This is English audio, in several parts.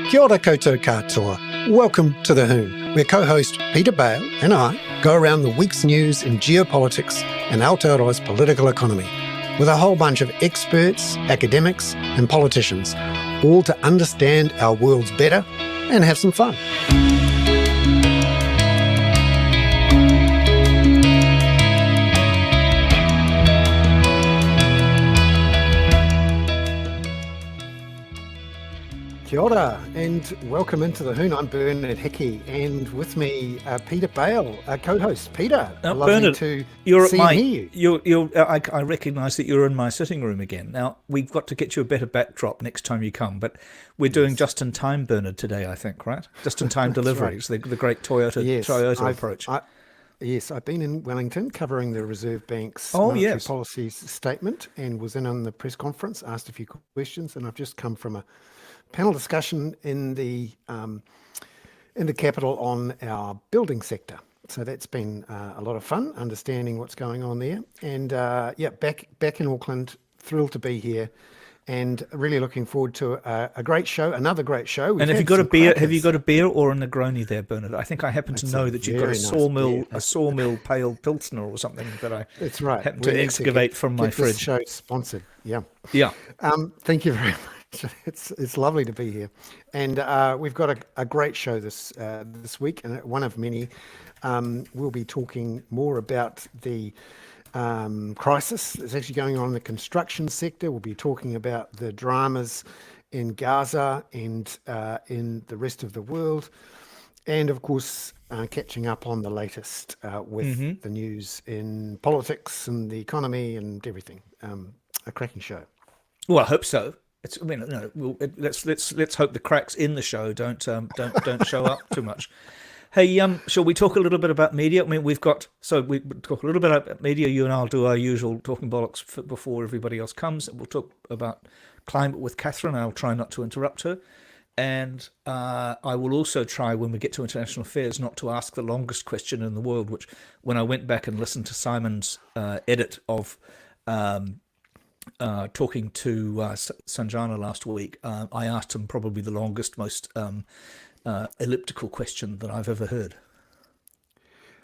Kia ora koutou katoa. Welcome to The Hoon, where co-host Peter Bale and I go around the week's news in geopolitics and Aotearoa's political economy with a whole bunch of experts, academics and politicians, all to understand our worlds better and have some fun. Kia ora and welcome into The Hoon. I'm Bernard Hickey and with me Peter Bale, our co-host. Peter, lovely Bernard, to you're see at and hear you. I recognise that you're in my sitting room again. Now, we've got to get you a better backdrop next time you come, but we're doing just-in-time, Bernard, today, I think, right? Just-in-time deliveries, right. the great Toyota approach. Yes, I've been in Wellington covering the Reserve Bank's monetary policies statement and was in on the press conference, asked a few questions, and I've just come from a panel discussion in the capital on our building sector. So that's been a lot of fun, understanding what's going on there. And back in Auckland, thrilled to be here, and really looking forward to a great show, another great show. And have you got a beer? Have you got a beer or a Negroni there, Bernard? I think I happen to know that you've got a sawmill pale pilsner or something that I happen to excavate from my fridge. This show sponsored, yeah. Thank you very much. It's lovely to be here, and we've got a great show this week, and one of many. We'll be talking more about the crisis that's actually going on in the construction sector. We'll be talking about the dramas in Gaza and in the rest of the world, and of course catching up on the latest with the news in politics and the economy and everything. A cracking show. Well, I hope so. Let's hope the cracks in the show don't show up too much. Hey, shall we talk a little bit about media? I mean, we talk a little bit about media. You and I'll do our usual talking bollocks before everybody else comes. We'll talk about climate with Catherine. I'll try not to interrupt her, and I will also try, when we get to international affairs, not to ask the longest question in the world. Which, when I went back and listened to Simon's edit of talking to Sanjana last week, I asked him probably the longest, most elliptical question that I've ever heard.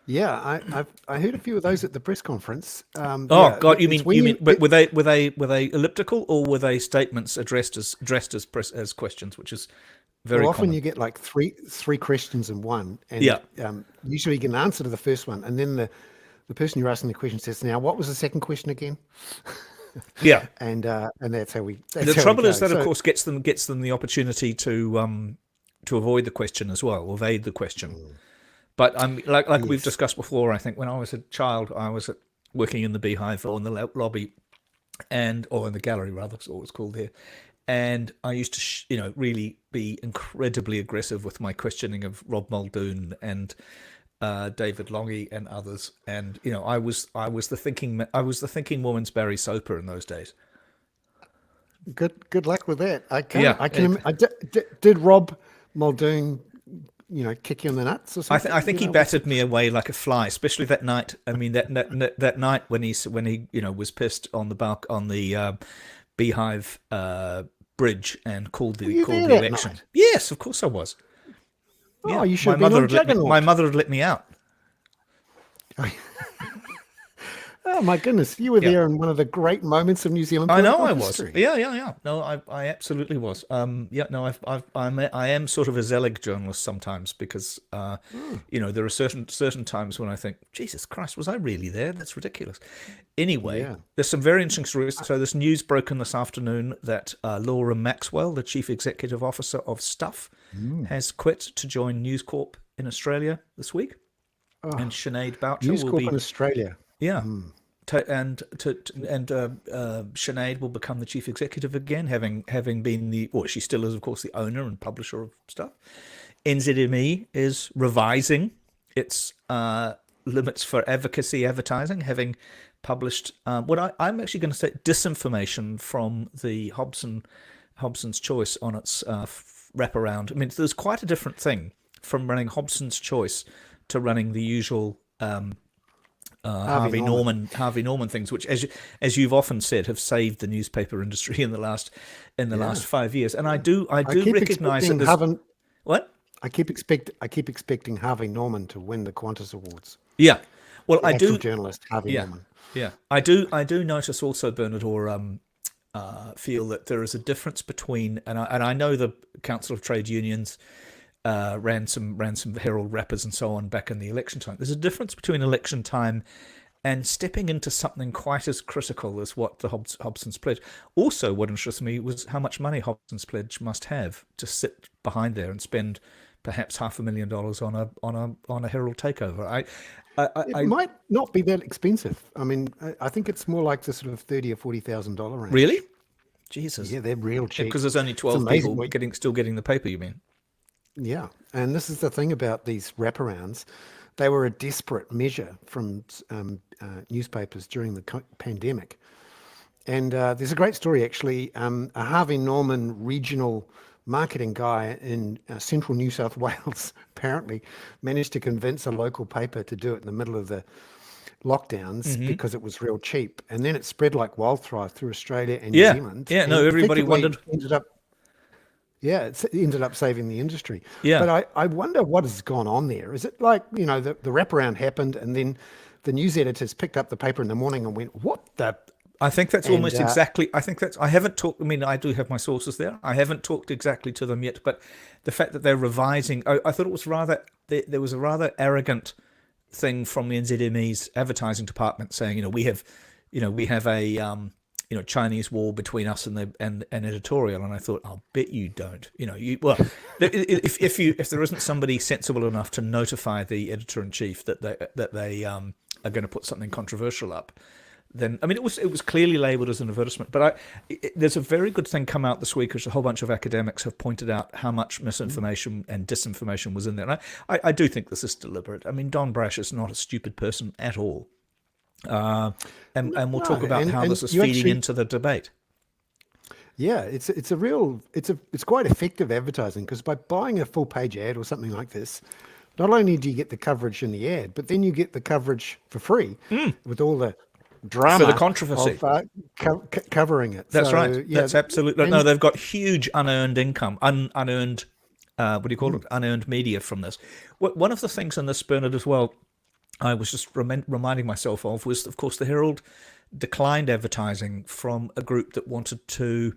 Yeah, I heard a few of those at the press conference. God, you mean? But were they elliptical, or were they statements addressed as questions, which is very often common. You get like three questions in one, and usually you get an answer to the first one, and then the person you're asking the question says, "Now, what was the second question again?" Yeah, and that's how we. The trouble is that, of course, gets them the opportunity to avoid the question as well, or evade the question. But like we've discussed before. I think when I was a child, I was working in the Beehive or in the lobby, or in the gallery rather, it's always called here. And I used to, really be incredibly aggressive with my questioning of Rob Muldoon and David Longy and others, and I was the thinking woman's Barry Soper in those days. Good luck with that. Did Rob Muldoon, kick you in the nuts or something? I think he battered me away like a fly, especially that night. I mean, that night when he was pissed on the Beehive bridge and called the election. Night? Yes, of course I was. Oh, yeah. You should have been on Juggernaut. My mother had let me out. Oh my goodness, you were there in one of the great moments of New Zealand political history. I know I was. Yeah. No, I absolutely was. I am sort of a Zelig journalist sometimes because, there are certain times when I think, Jesus Christ, was I really there? That's ridiculous. Anyway, There's some very interesting stories. So this news broken this afternoon that Laura Maxwell, the Chief Executive Officer of Stuff, has quit to join News Corp in Australia this week. And Sinead Boucher News will Corp be in Australia. Yeah. And Sinead will become the chief executive again, having been she still is, of course, the owner and publisher of Stuff. NZME is revising its limits for advocacy advertising, having published what I'm actually going to say disinformation from the Hobson's Choice on its wraparound. I mean, there's quite a different thing from running Hobson's Choice to running the usual Harvey Norman things, which, as you've often said, have saved the newspaper industry in the last 5 years. And I do recognise that there's what I keep expecting Harvey Norman to win the Qantas Awards. Yeah, well, the actual journalist Harvey Norman. Yeah, I do notice also, Bernard, or feel that there is a difference between, and I know the Council of Trade Unions ran some Herald wrappers and so on back in the election time. There's a difference between election time and stepping into something quite as critical as what the Hobson's Pledge. Also, what interests me was how much money Hobson's Pledge must have to sit behind there and spend perhaps $500,000 on a Herald takeover. It might not be that expensive. I mean, I think it's more like the sort of $30,000 or $40,000 range. Really? Jesus. Yeah, they're real cheap. Because there's only 12 people still getting the paper, you mean? Yeah, and this is the thing about these wraparounds. They were a desperate measure from newspapers during the pandemic. And there's a great story, actually. A Harvey Norman regional marketing guy in central New South Wales apparently managed to convince a local paper to do it in the middle of the lockdowns because it was real cheap. And then it spread like wildfire through Australia and New Zealand. Yeah, no, everybody wondered. It ended up saving the industry. Yeah. But I wonder what has gone on there. Is it like, the wraparound happened and then the news editors picked up the paper in the morning and went, what the... I think that's almost exactly. I haven't talked. I mean, I do have my sources there. I haven't talked exactly to them yet, but the fact that they're revising, I thought it was rather. There was a rather arrogant thing from the NZME's advertising department saying, we have a Chinese wall between us and editorial, and I thought, I'll bet you don't. If there isn't somebody sensible enough to notify the editor in chief that they are going to put something controversial up. Then, I mean, it was clearly labelled as an advertisement. But there's a very good thing come out this week, which a whole bunch of academics have pointed out how much misinformation and disinformation was in there. And I do think this is deliberate. I mean, Don Brash is not a stupid person at all. And we'll talk about how this is feeding into the debate. Yeah, it's quite effective advertising, because by buying a full page ad or something like this, not only do you get the coverage in the ad, but then you get the coverage for free with all the drama for the controversy of covering it. That's right. Yeah, that's absolutely. No, they've got huge unearned income, unearned. What do you call it? Unearned media from this. One of the things in this, Bernard, as well, I was just reminding myself of was, of course, the Herald declined advertising from a group that wanted to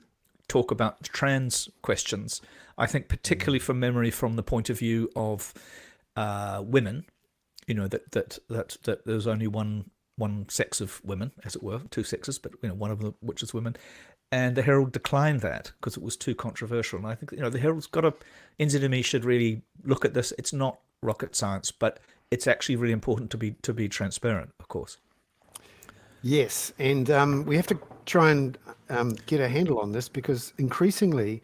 talk about trans questions. I think particularly from memory, from the point of view of women, that there's only one sex of women, as it were, two sexes, but one of them which is women, and the Herald declined that because it was too controversial. And I think the Herald's NZME should really look at this. It's not rocket science, but it's actually really important to be transparent, of course. Yes, and we have to try and get a handle on this, because increasingly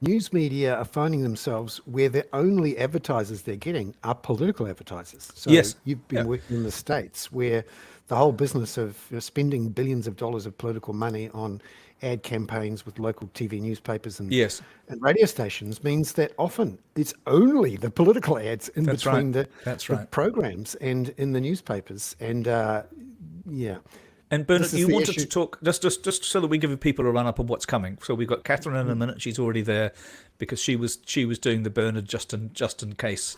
news media are finding themselves where the only advertisers they're getting are political advertisers. So yes. You've been working in the States, where the whole business of spending billions of dollars of political money on ad campaigns with local TV newspapers and radio stations means that often it's only the political ads in between the programs and in the newspapers. And And Bernard, you wanted to talk just so that we give people a run up of what's coming. So we've got Catherine in a minute. She's already there because she was doing the Bernard just in case,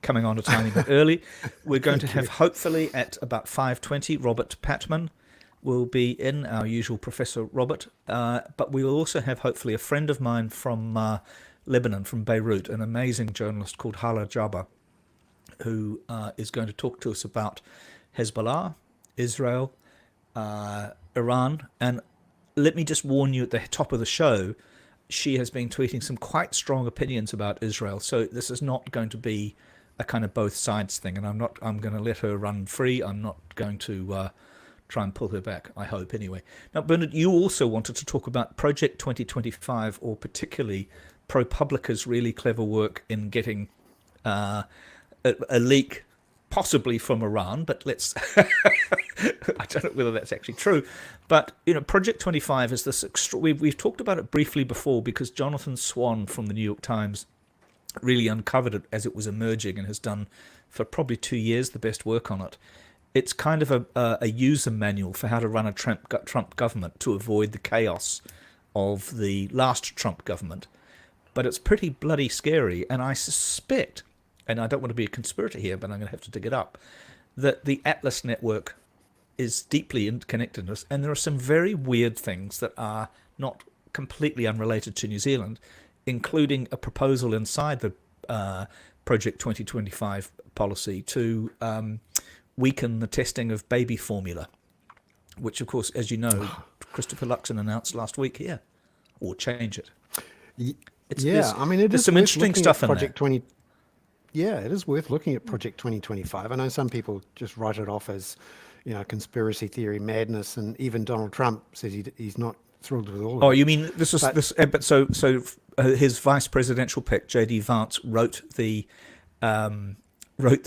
coming on a tiny bit early. We're going to have, hopefully at about 5:20, Robert Patman will be in, our usual Professor Robert. But we will also have, hopefully, a friend of mine from Lebanon, from Beirut, an amazing journalist called Hala Jabba, who is going to talk to us about Hezbollah, Israel, Iran. And let me just warn you at the top of the show, she has been tweeting some quite strong opinions about Israel. So this is not going to be a kind of both sides thing. And I'm going to let her run free. I'm not going to try and pull her back, I hope, anyway. Now, Bernard, you also wanted to talk about Project 2025, or particularly ProPublica's really clever work in getting a leak, possibly from Iran, but let's I don't know whether that's actually true. But Project 25 is this we've talked about it briefly before, because Jonathan Swan from the New York Times really uncovered it as it was emerging and has done for probably 2 years the best work on it. It's kind of a user manual for how to run a Trump government to avoid the chaos of the last Trump government. But it's pretty bloody scary, and I suspect, and I don't want to be a conspirator here, but I'm going to have to dig it up, that the Atlas network is deeply interconnected, and there are some very weird things that are not completely unrelated to New Zealand, including a proposal inside the Project 2025 policy to weaken the testing of baby formula, which, of course, as you know, Christopher Luxon announced last week here, or change it. I mean, there's some interesting stuff in there. Yeah, it is worth looking at Project 2025. I know some people just write it off as, conspiracy theory madness, and even Donald Trump says he's not thrilled with all of it. Oh, you mean this is this? But so his vice presidential pick, J.D. Vance, wrote the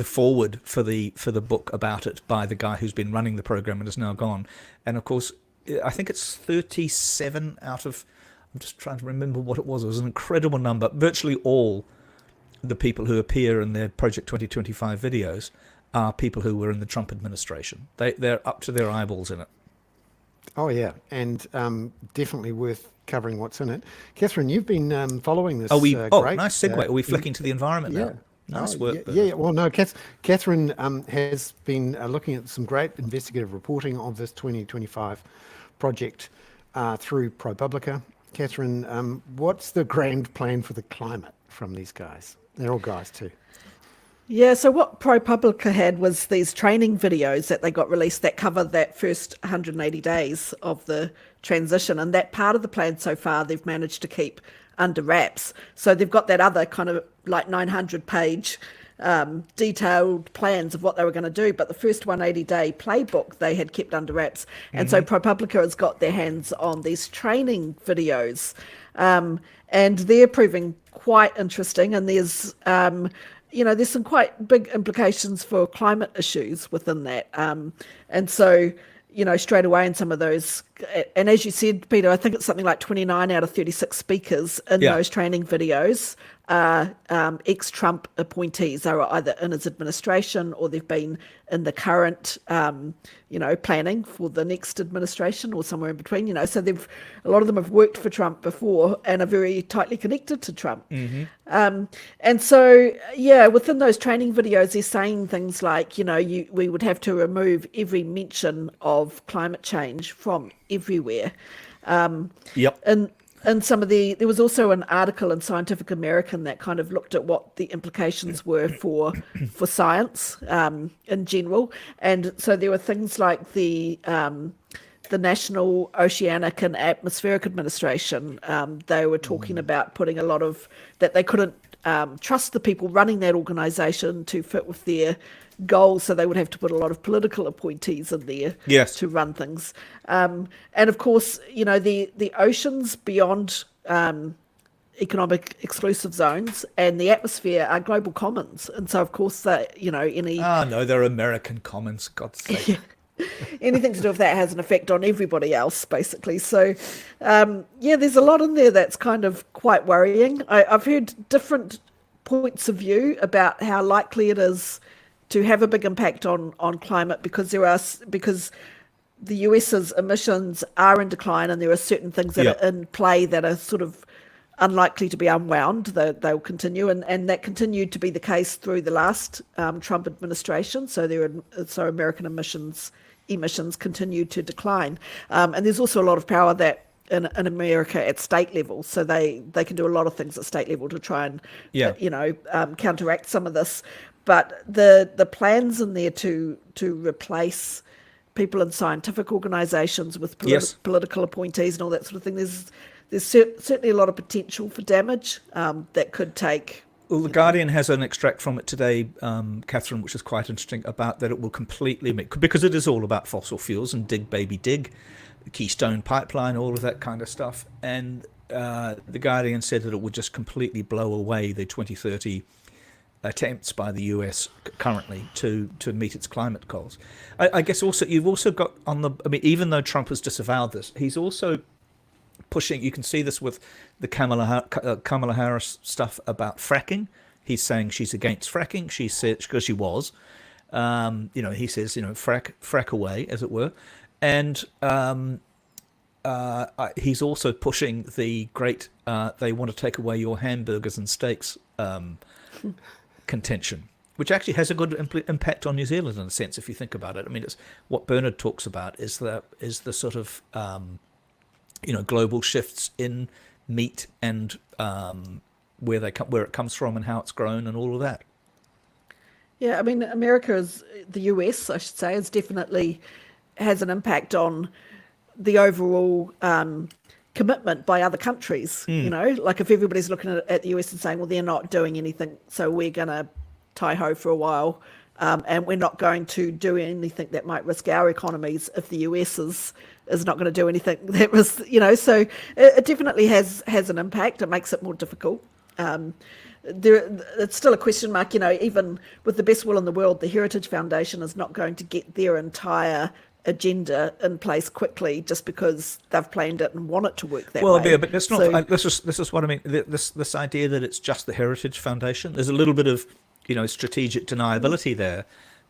foreword for the book about it by the guy who's been running the program and is now gone. And of course, I think it's 37 out of. I'm just trying to remember what it was. It was an incredible number. Virtually all the people who appear in their Project 2025 videos are people who were in the Trump administration. They're up to their eyeballs in it. Oh, yeah. And definitely worth covering what's in it. Catherine, you've been following this. Great. Nice segue. Are we flicking to the environment now? Nice work. Yeah. Well, no, Catherine has been looking at some great investigative reporting of this 2025 project through ProPublica. Catherine, what's the grand plan for the climate from these guys? They're all guys too. Yeah, so what ProPublica had was these training videos that they got released that cover that first 180 days of the transition. And that part of the plan so far they've managed to keep under wraps. So they've got that other kind of like 900-page detailed plans of what they were going to do. But the first 180-day playbook they had kept under wraps. And so ProPublica has got their hands on these training videos. And they're proving quite interesting. And there's there's some quite big implications for climate issues within that. And so, straight away in some of those, and as you said, Peter, I think it's something like 29 out of 36 speakers in those training videos are ex-Trump appointees. They were either in his administration or they've been in the current, planning for the next administration or somewhere in between, So a lot of them have worked for Trump before and are very tightly connected to Trump. And so, within those training videos, they're saying things like, we would have to remove every mention of climate change from everywhere. And some of there was also an article in Scientific American that kind of looked at what the implications were for science in general. And so there were things like the National Oceanic and Atmospheric Administration. They were talking about putting a lot of that they couldn't trust the people running that organization to fit with their goals, so they would have to put a lot of political appointees in there to run things. And of course, the oceans beyond economic exclusive zones and the atmosphere are global commons. And so, of course, any... Ah, no, they're American commons, God's sake. Anything to do with that has an effect on everybody else, basically. So, there's a lot in there that's kind of quite worrying. I've heard different points of view about how likely it is to have a big impact on climate because the US's emissions are in decline and there are certain things that are in play that are sort of unlikely to be unwound. They'll continue, and that continued to be the case through the last Trump administration. So American emissions continued to decline, and there's also a lot of power that in America at state level. So they can do a lot of things at state level to try and counteract some of this. But the plans in there to replace people in scientific organisations with political appointees and all that sort of thing, there's certainly a lot of potential for damage that could take. Well, The Guardian has an extract from it today, Catherine, which is quite interesting, about that it will completely because it is all about fossil fuels and dig, baby, dig, the Keystone Pipeline, all of that kind of stuff. And The Guardian said that it would just completely blow away the 2030 attempts by the US currently to meet its climate goals. I guess also you've also got even though Trump has disavowed this, he's also pushing. You can see this with the Kamala Harris stuff about fracking. He's saying she's against fracking. She said, because she was, he says, frack away, as it were. And he's also pushing the great, they want to take away your hamburgers and steaks contention, which actually has a good impact on New Zealand in a sense, if you think about it. I mean, it's what Bernard talks about is the sort of global shifts in meat and where it comes from and how it's grown and all of that. Yeah, I mean, the US, I should say, definitely has an impact on the overall commitment by other countries. Like if everybody's looking at the US and saying, well, they're not doing anything, so we're going to tie-ho for a while, and we're not going to do anything that might risk our economies if the US is not going to do anything that was, so it definitely has an impact. It makes it more difficult. It's still a question mark, even with the best will in the world, the Heritage Foundation is not going to get their entire agenda in place quickly just because they've planned it and want it to work that way. Well, yeah, but that's not. This is what I mean. This idea that it's just the Heritage Foundation. There's a little bit of strategic deniability there.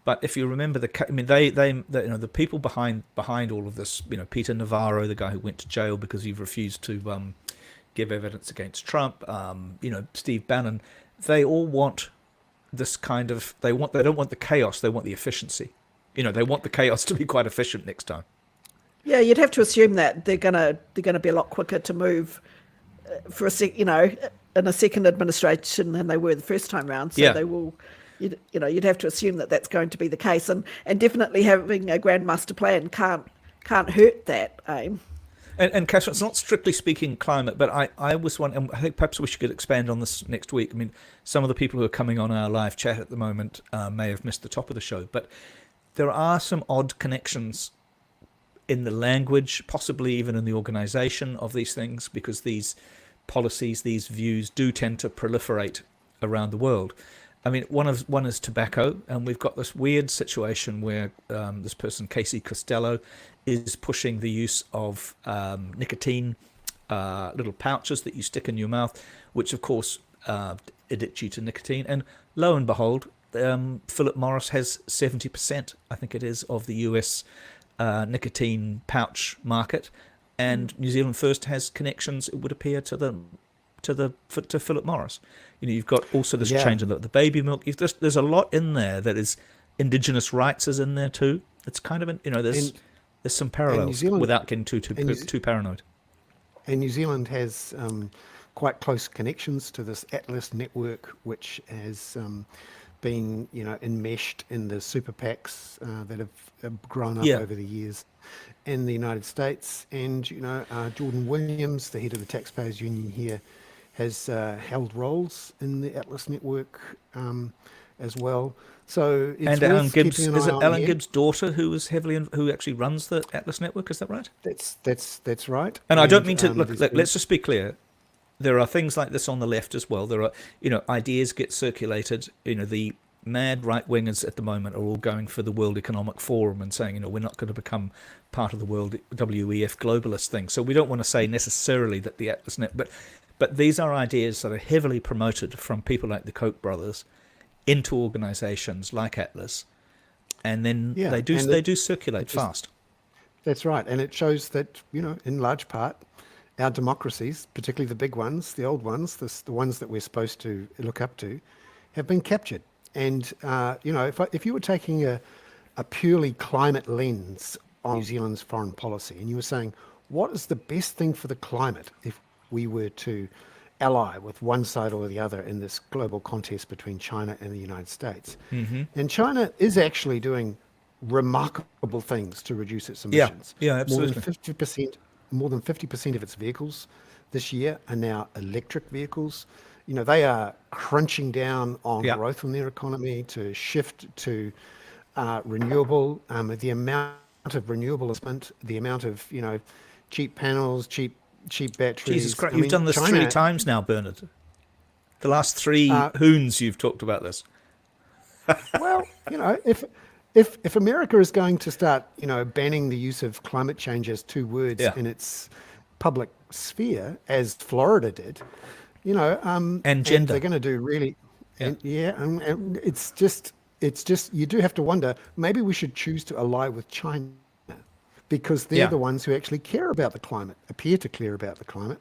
But if you remember the people behind all of this, Peter Navarro, the guy who went to jail because he refused to give evidence against Trump, Steve Bannon, they all want this kind of they don't want the chaos, they want the efficiency. They want the chaos to be quite efficient next time. Yeah, you'd have to assume that they're gonna be a lot quicker to move for in a second administration than they were the first time round. So they will. You'd have to assume that that's going to be the case, and definitely having a grand master plan can't hurt that aim. And Catherine, it's not strictly speaking climate, but I was wondering, I think perhaps we should expand on this next week. I mean, some of the people who are coming on our live chat at the moment may have missed the top of the show, but there are some odd connections in the language, possibly even in the organization of these things, because these policies, these views do tend to proliferate around the world. I mean, one is tobacco, and we've got this weird situation where this person, Casey Costello, is pushing the use of nicotine little pouches that you stick in your mouth, which of course addict you to nicotine. And lo and behold, Philip Morris has 70%, I think it is, of the US nicotine pouch market, and New Zealand First has connections, it would appear, to Philip Morris. You've got also this change in the baby milk. There's a lot in there that is Indigenous rights is in there too. It's kind of there's some parallels without getting too paranoid. And New Zealand has quite close connections to this Atlas network, which has been enmeshed in the super PACs that have grown up over the years in the United States. And Jordan Williams, the head of the Taxpayers Union here, has held roles in the Atlas network as well. So it's and Alan Gibbs, is it Alan Gibbs' daughter who is who actually runs the Atlas network? Is that right? That's right. And I don't mean to look. Let's just be clear. There are things like this on the left as well. There are ideas get circulated. The mad right wingers at the moment are all going for the World Economic Forum and saying we're not going to become part of the World WEF globalist thing. So we don't want to say necessarily that the Atlas net, but these are ideas that are heavily promoted from people like the Koch brothers into organizations like Atlas, and then they do circulate fast. That's right, and it shows that in large part our democracies, particularly the big ones, the old ones, the ones that we're supposed to look up to, have been captured. And if you were taking a purely climate lens on New Zealand's foreign policy, and you were saying what is the best thing for the climate if we were to ally with one side or the other in this global contest between China and the United States. Mm-hmm. And China is actually doing remarkable things to reduce its emissions. Yeah, absolutely. More than 50% of its vehicles this year are now electric vehicles. They are crunching down on growth in their economy to shift to renewable. The amount of renewable spent, the amount of cheap panels, cheap batteries. Jesus Christ, you've done this China, 3 times now, Bernard. The last 3 Hoons you've talked about this. Well, if America is going to start, banning the use of climate change as 2 words in its public sphere, as Florida did, and gender, they're going to do really, And it's just you do have to wonder, maybe we should choose to ally with China, because they're the ones who actually care about the climate, appear to care about the climate,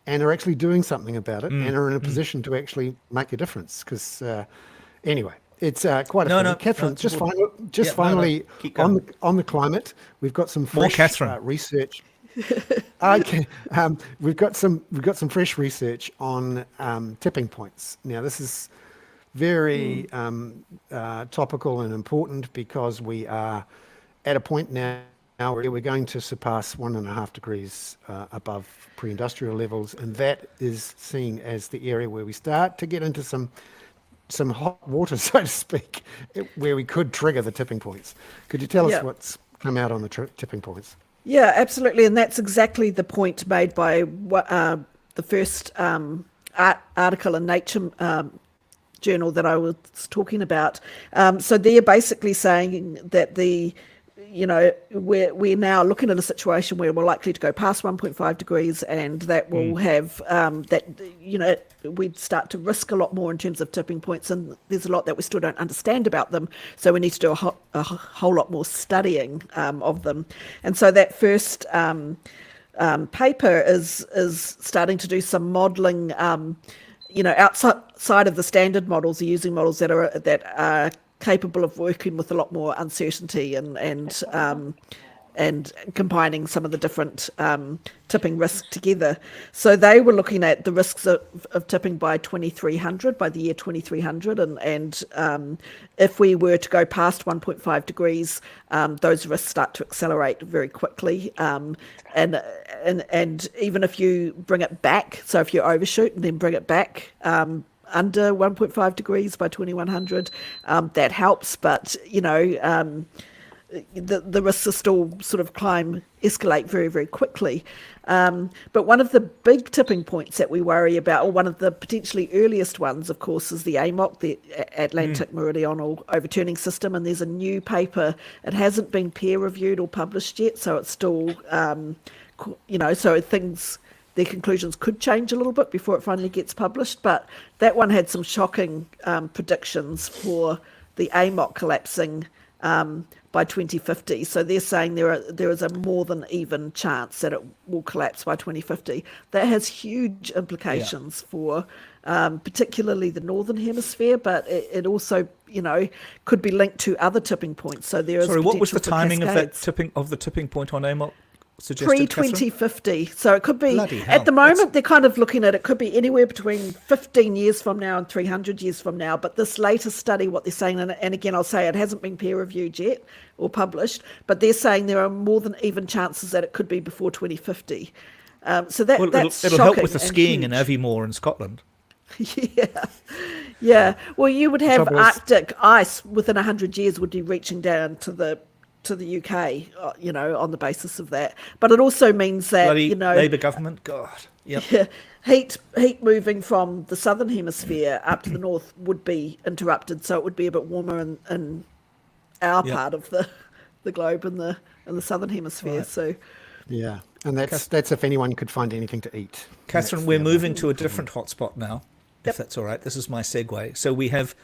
and are actually doing something about it, and are in a position to actually make a difference. Because anyway, it's quite a thing. Catherine, finally on the climate, we've got some fresh research. Okay, we've got some fresh research on tipping points. Now, this is very topical and important, because we are at a point now where we're going to surpass 1.5 degrees above pre-industrial levels, and that is seen as the area where we start to get into some hot water, so to speak, where we could trigger the tipping points. Could you tell us what's come out on the tipping points? Yeah, absolutely, and that's exactly the point made by the first article in Nature journal that I was talking about. So they're basically saying that we're now looking at a situation where we're likely to go past 1.5 degrees, and that will have we'd start to risk a lot more in terms of tipping points, and there's a lot that we still don't understand about them. So we need to do a whole lot more studying of them. And so that first paper is starting to do some modelling. Outside of the standard models, they're using models that are capable of working with a lot more uncertainty and combining some of the different tipping risks together. So they were looking at the risks of tipping by 2300, by the year 2300, and if we were to go past 1.5 degrees, those risks start to accelerate very quickly. And even if you bring it back, so if you overshoot and then bring it back under 1.5 degrees by 2100, that helps, but the risks are still sort of escalate very, very quickly. But one of the big tipping points that we worry about, or one of the potentially earliest ones, of course, is the AMOC, the Atlantic Meridional Overturning System. And there's a new paper. It hasn't been peer reviewed or published yet, so it's still, so their conclusions could change a little bit before it finally gets published. But that one had some shocking predictions for the AMOC collapsing by 2050. So they're saying there is a more than even chance that it will collapse by 2050. That has huge implications for particularly the northern hemisphere, but it also could be linked to other tipping points. So there is. Sorry, what was the timing of the tipping point on AMOC? Pre-2050. So it could be, at the moment, they're kind of looking at it could be anywhere between 15 years from now and 300 years from now. But this latest study, what they're saying, and again, I'll say it hasn't been peer-reviewed yet or published, but they're saying there are more than even chances that it could be before 2050. So that's it'll help with the skiing in Aviemore in Scotland. Yeah. Well, you would have Arctic ice within 100 years would be reaching down to the UK, on the basis of that. But it also means that Labour government, God, heat moving from the southern hemisphere up to the north would be interrupted, so it would be a bit warmer in our part of the globe in the southern hemisphere. Right. So and that's if anyone could find anything to eat. Catherine, we're moving to a different hotspot now, if that's all right. This is my segue. So we have,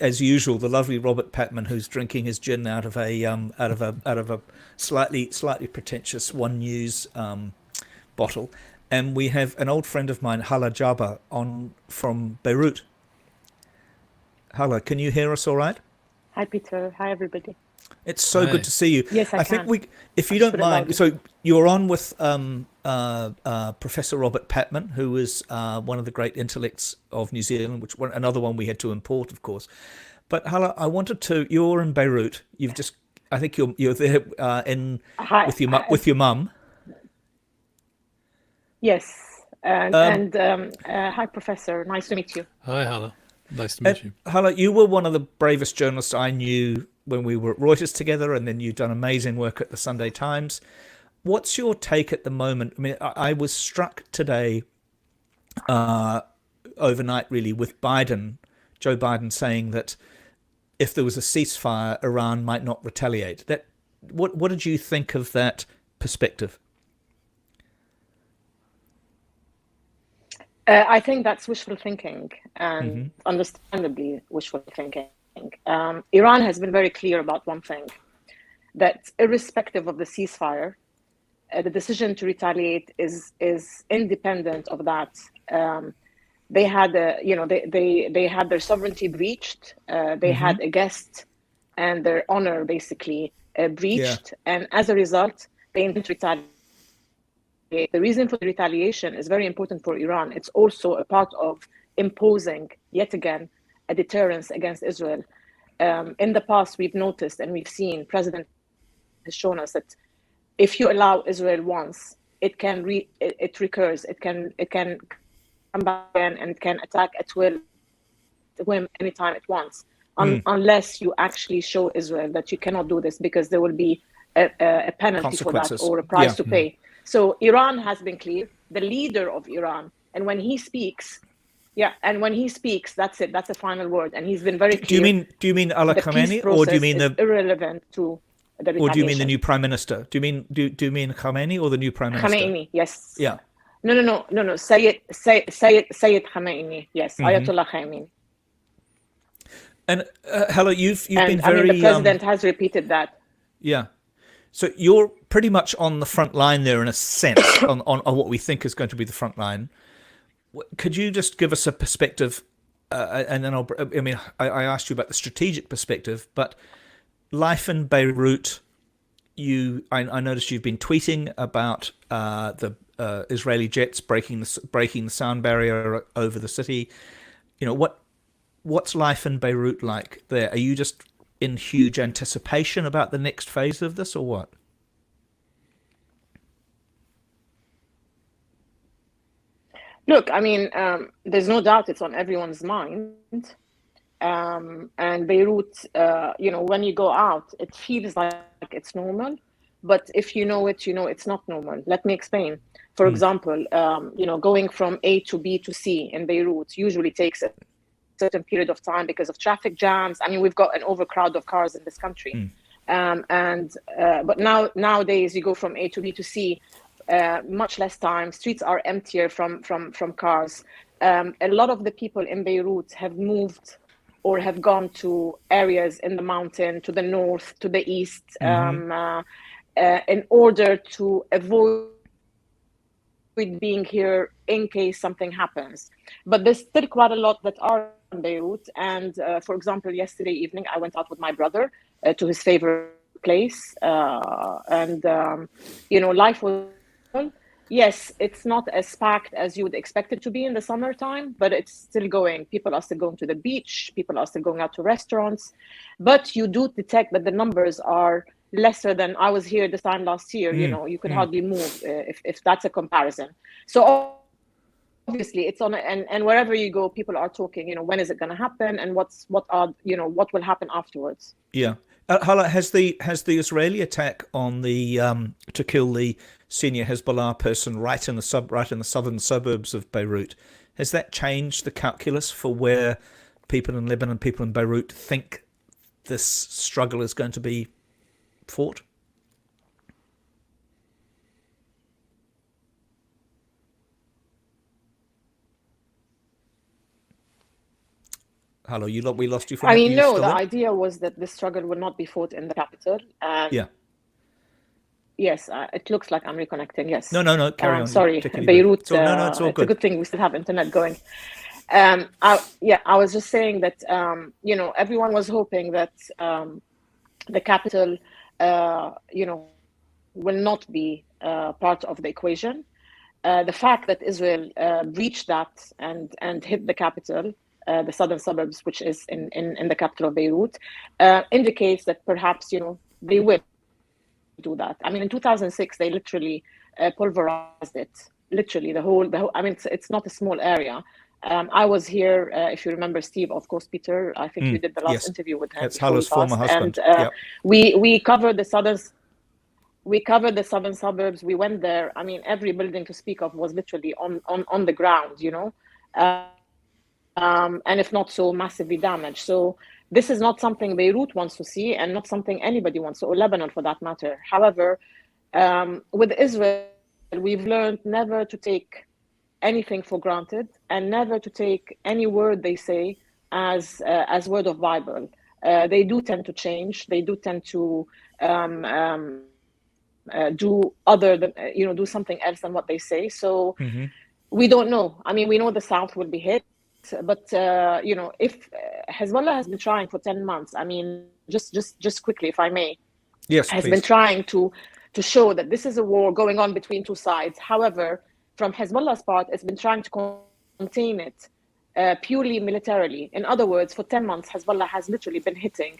as usual, the lovely Robert Patman, who's drinking his gin out of a slightly pretentious One News bottle, and we have an old friend of mine, Hala Jaba, on from Beirut. Hala, can you hear us all right? Hi, Peter. Hi, everybody. It's so good to see you. Yes, I can. think if you don't mind, so you're on with Professor Robert Patman, who is one of the great intellects of New Zealand, another one we had to import, of course. But Hala, you're in Beirut. I think you're there with your mum. Yes, hi, Professor. Nice to meet you. Hi, Hala. Nice to meet you. Hala, you were one of the bravest journalists I knew when we were at Reuters together, and then you've done amazing work at the Sunday Times. What's your take at the moment? I mean, I was struck today, overnight really, with Joe Biden saying that if there was a ceasefire, Iran might not retaliate. What did you think of that perspective? I think that's wishful thinking, and understandably wishful thinking. Iran has been very clear about one thing, that irrespective of the ceasefire, the decision to retaliate is independent of that. They had they had their sovereignty breached. They had a guest and their honor basically breached, and as a result, they intend to retaliate. The reason for the retaliation is very important for Iran. It's also a part of imposing, yet again, a deterrence against Israel. In the past, we've noticed and we've seen, President has shown us that if you allow Israel once, it recurs. It can come back again and it can attack at will, anytime it wants, unless you actually show Israel that you cannot do this, because there will be a penalty for that or a price to pay. So Iran has been clear, the leader of Iran, and when he speaks, that's it. That's the final word, and he's been very clear. Do you mean Allah Khamenei, or do you mean the irrelevant to the retaliation? Or do you mean the new prime minister? Do you mean Khamenei or the new prime minister? Khamenei, yes. Yeah. No. Sayyid Khamenei, yes. Ayatollah Khamenei. And Hala, you've been very. The president has repeated that. Yeah. So you're pretty much on the front line there, in a sense, on what we think is going to be the front line. Could you just give us a perspective, and then I asked you about the strategic perspective, but life in Beirut, I noticed you've been tweeting about the Israeli jets breaking the sound barrier over the city. What's life in Beirut like there? Are you just in huge anticipation about the next phase of this, or what? Look, there's no doubt it's on everyone's mind. And Beirut, when you go out, it feels like it's normal. But if you know it, it's not normal. Let me explain. For example, going from A to B to C in Beirut usually takes a certain period of time because of traffic jams. We've got an overcrowd of cars in this country. But nowadays you go from A to B to C, much less time. Streets are emptier from cars. A lot of the people in Beirut have moved or have gone to areas in the mountain, to the north, to the east, in order to avoid being here in case something happens. But there's still quite a lot that are in Beirut. And for example, yesterday evening, I went out with my brother to his favorite place. Life was, yes, it's not as packed as you would expect it to be in the summertime, but it's still going. People are still going to the beach. People are still going out to restaurants. But you do detect that the numbers are lesser than I was here this time last year. You could hardly move if that's a comparison. So obviously it's on, and wherever you go, people are talking, when is it going to happen, and what will happen afterwards. Yeah. Hala, has the Israeli attack on the to kill the senior Hezbollah person right in the southern suburbs of Beirut, has that changed the calculus for where people in Lebanon, people in Beirut think this struggle is going to be fought? Hello, we lost you for a minute. No, the idea was that the struggle would not be fought in the capital. Yeah. Yes, it looks like I'm reconnecting. Yes. No, carry on. Sorry, Beirut. It's all good. It's a good thing we still have internet going. I was just saying that, everyone was hoping that the capital, will not be part of the equation. The fact that Israel breached that and hit the capital, the southern suburbs, which is in the capital of Beirut, indicates that perhaps, they will do that. In 2006, they literally pulverized it. Literally, the whole. It's not a small area. I was here, if you remember, Steve, of course, Peter. I think you did the last interview with him. It's Hala's former husband. And we covered the southern. We covered the southern suburbs. We went there. Every building to speak of was literally on the ground. And if not so massively damaged. So this is not something Beirut wants to see, and not something anybody wants to, or Lebanon for that matter. However, with Israel, we've learned never to take anything for granted and never to take any word they say as word of Bible. They do tend to change. They do tend to do other than do something else than what they say. So we don't know. I mean, we know the South will be hit, but if Hezbollah has been trying for 10 months, I mean, just quickly, if I may, yes, has please. been trying to show that this is a war going on between two sides. However, from Hezbollah's part, it's been trying to contain it purely militarily. In other words, for 10 months, Hezbollah has literally been hitting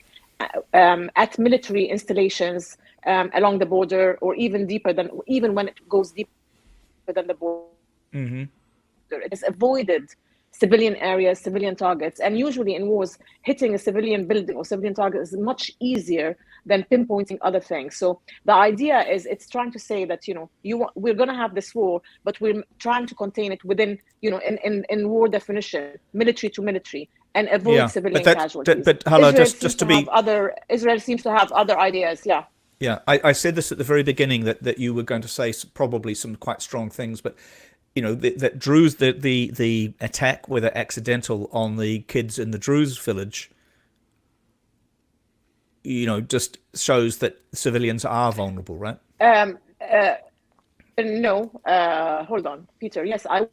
at military installations along the border, or even when it goes deeper than the border. It has avoided civilian areas, civilian targets, and usually in wars, hitting a civilian building or civilian target is much easier than pinpointing other things. So the idea is, it's trying to say that we're going to have this war, but we're trying to contain it within in war definition, military to military, and avoid civilian casualties. But Hala, just to be Israel seems to have other ideas. Yeah, I said this at the very beginning that you were going to say probably some quite strong things, but that Druze, the attack, whether accidental, on the kids in the Druze village, just shows that civilians are vulnerable, right? No, hold on, Peter. Yes, I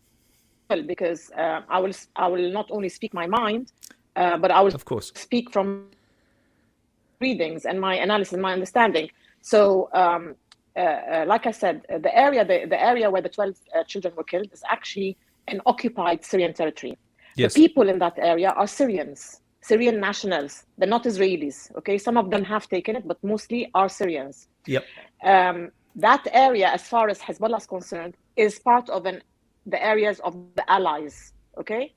will, because I will not only speak my mind, but I will, of course, speak from readings and my analysis and my understanding. So, like I said, the area where the 12 children were killed is actually an occupied Syrian territory. Yes. The people in that area are Syrian nationals. They're not Israelis. Okay, some of them have taken it, but mostly are Syrians. Yep. That area, as far as Hezbollah is concerned, is part of the areas of the allies. Okay,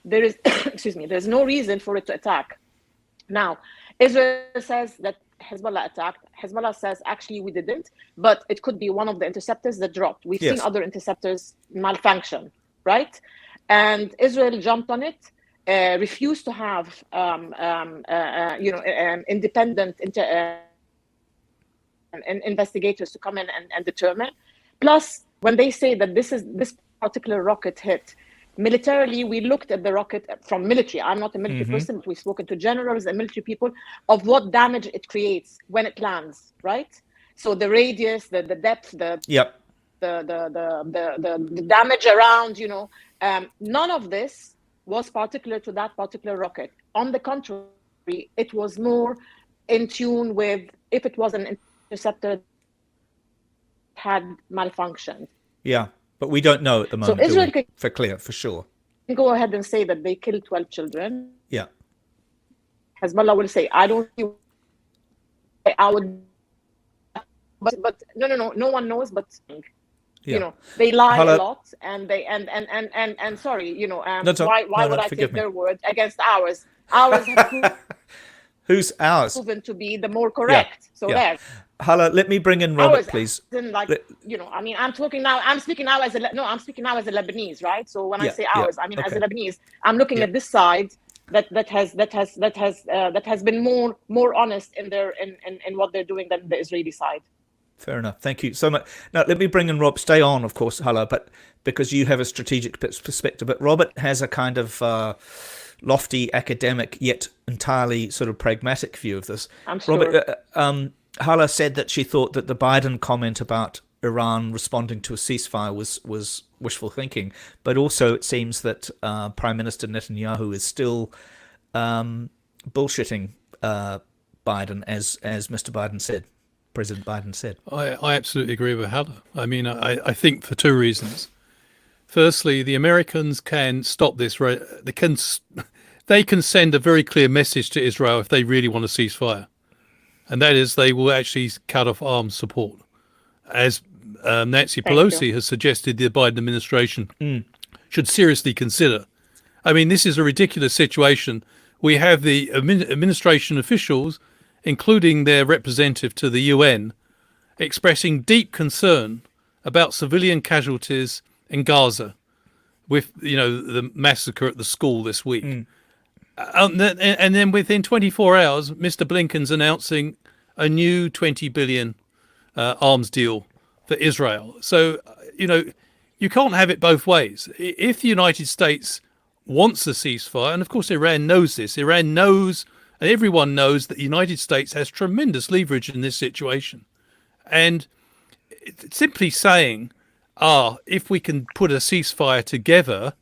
there is there's no reason for it to attack. Now, Israel says that Hezbollah attacked. Hezbollah says, actually, we didn't, but it could be one of the interceptors that dropped. We've seen other interceptors malfunction, right? And Israel jumped on it, refused to have independent investigators to come in and determine. Plus, when they say that this particular rocket hit, militarily, we looked at the rocket from military. I'm not a military person, but we've spoken to generals and military people of what damage it creates when it lands, right? So the radius, the depth, the damage around, none of this was particular to that particular rocket. On the contrary, it was more in tune with if it was an interceptor that had malfunctioned. Yeah. But we don't know at the moment, so Israel for sure. Can go ahead and say that they killed 12 children. Yeah. Hezbollah will say, I don't see. I would, but no one knows. But they lie a lot, and they and sorry, why would I take their word against ours? Ours have who's ours? Proven to be the more correct. So there. Hala, let me bring in Robert, please. I mean, I'm speaking now as a Lebanese, right? So when I say ours, I mean as a Lebanese, I'm looking at this side that has been more honest in what they're doing than the Israeli side. Fair enough. Thank you so much. Now, let me bring in Rob. Stay on, of course, Hala, but because you have a strategic perspective. But Robert has a kind of lofty academic yet entirely sort of pragmatic view of this. I'm sure. Robert, Hala said that she thought that the Biden comment about Iran responding to a ceasefire was wishful thinking, but also it seems that Prime Minister Netanyahu is still bullshitting Biden, as Mr. Biden said, President Biden said. I absolutely agree with Hala. I mean, I think for two reasons. Firstly, the Americans can stop this. They can send a very clear message to Israel if they really want a ceasefire. And that is, they will actually cut off arms support. As Nancy Pelosi has suggested the Biden administration should seriously consider. I mean, this is a ridiculous situation. We have the administration officials, including their representative to the UN, expressing deep concern about civilian casualties in Gaza with, the massacre at the school this week. And then within 24 hours, Mr. Blinken's announcing a new $20 billion arms deal for Israel. So, you can't have it both ways. If the United States wants a ceasefire, and of course Iran knows this, Iran knows, and everyone knows, that the United States has tremendous leverage in this situation. And simply saying, if we can put a ceasefire together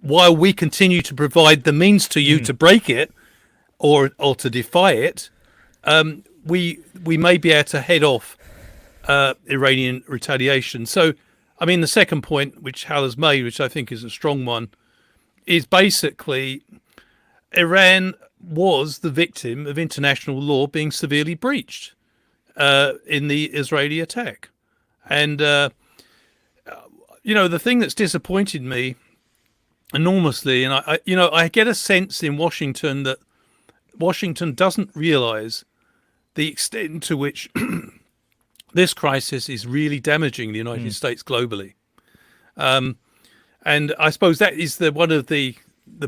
while we continue to provide the means to you to break it or to defy it, we may be able to head off Iranian retaliation. So, I mean, the second point, which Hal has made, which I think is a strong one, is basically Iran was the victim of international law being severely breached in the Israeli attack. And, the thing that's disappointed me enormously, and I get a sense in Washington that Washington doesn't realize the extent to which this crisis is really damaging the United States globally. And I suppose that is one of the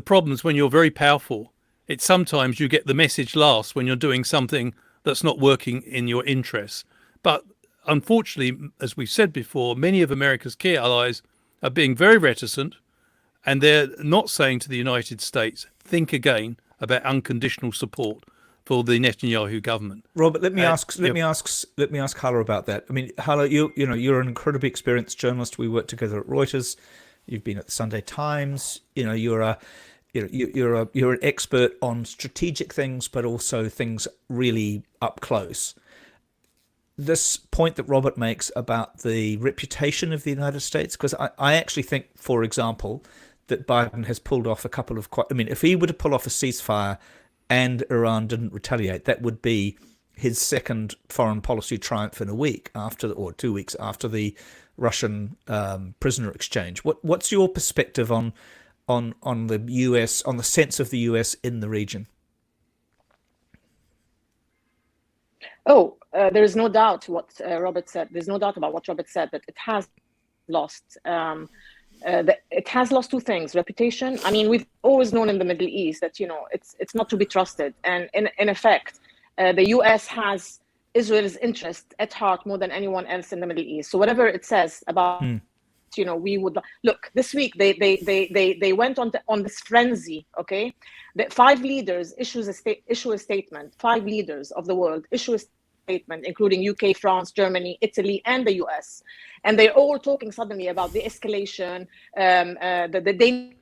problems when you're very powerful. It's sometimes you get the message last when you're doing something that's not working in your interests. But unfortunately, as we've said before, many of America's key allies are being very reticent, and they're not saying to the United States, think again about unconditional support for the Netanyahu government. Robert, let me ask Hala about that. I mean, Hala, you're an incredibly experienced journalist. We worked together at Reuters. You've been at the Sunday Times. You're an expert on strategic things, but also things really up close. This point that Robert makes about the reputation of the United States, because I actually think, for example, that Biden has pulled off a couple of if he were to pull off a ceasefire and Iran didn't retaliate, that would be his second foreign policy triumph in a week or 2 weeks after the Russian prisoner exchange. What's your perspective on the US, on the sense of the US in the region? There's no doubt what Robert said. There's no doubt about what Robert said, that it has lost. It has lost two things: reputation. I mean, we've always known in the Middle East that it's not to be trusted, and in effect, the U.S. has Israel's interest at heart more than anyone else in the Middle East. So whatever it says about, we would look. This week they went on this frenzy. Okay, the 5 leaders issue a statement. 5 leaders of the world issue a statement, including UK, France, Germany, Italy, and the US. And they're all talking suddenly about the escalation, the danger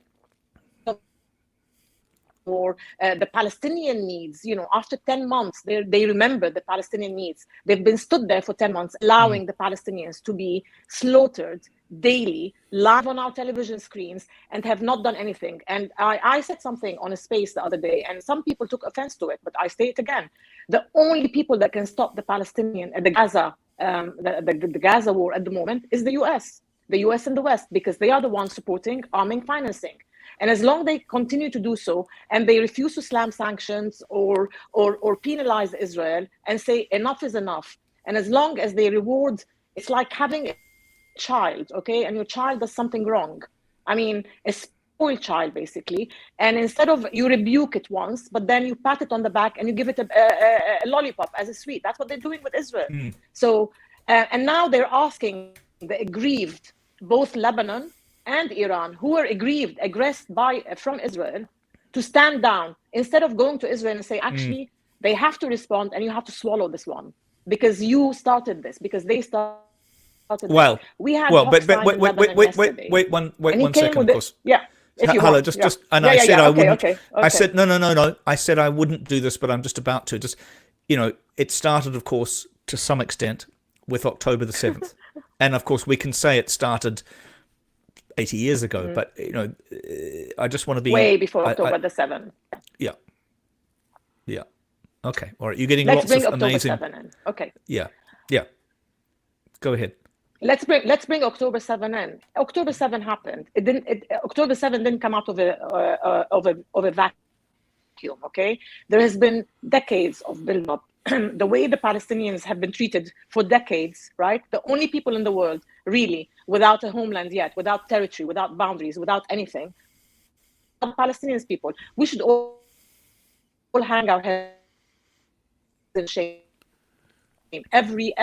for the Palestinian needs. After 10 months, they remember the Palestinian needs. They've been stood there for 10 months, allowing the Palestinians to be slaughtered daily, live on our television screens, and have not done anything. And I said something on a space the other day, and some people took offense to it, but I say it again. The only people that can stop the Palestinian and the Gaza war at the moment is the US and the West, because they are the ones supporting, arming, financing. And as long as they continue to do so, and they refuse to slam sanctions or penalize Israel and say enough is enough, and as long as they reward, it's like having a child, okay, and your child does something wrong. I mean, a spoiled child, basically. And instead of you rebuke it once, but then you pat it on the back and you give it a lollipop as a sweet. That's what they're doing with Israel. So, and now they're asking the aggrieved, both Lebanon and Iran, who are aggressed from Israel, to stand down instead of going to Israel and say, actually, they have to respond and you have to swallow this one because you started this, because they started. Well, we had wait one second, of course. Yeah. Hello, I said no. I said I wouldn't do this, but I'm just about to. It started, of course, to some extent with October the 7th. And of course, we can say it started 80 years ago, but I just want to be way before October the 7th. Yeah. Okay. All right. You're getting lots of October amazing. 7 in. Okay. Yeah. Go ahead. Let's bring October 7 in. October 7 happened. October 7 didn't come out of a vacuum. Okay. There has been decades of build-up. The way the Palestinians have been treated for decades, right? The only people in the world, really, without a homeland yet, without territory, without boundaries, without anything, are Palestinians people. We should all hang our heads in shame Every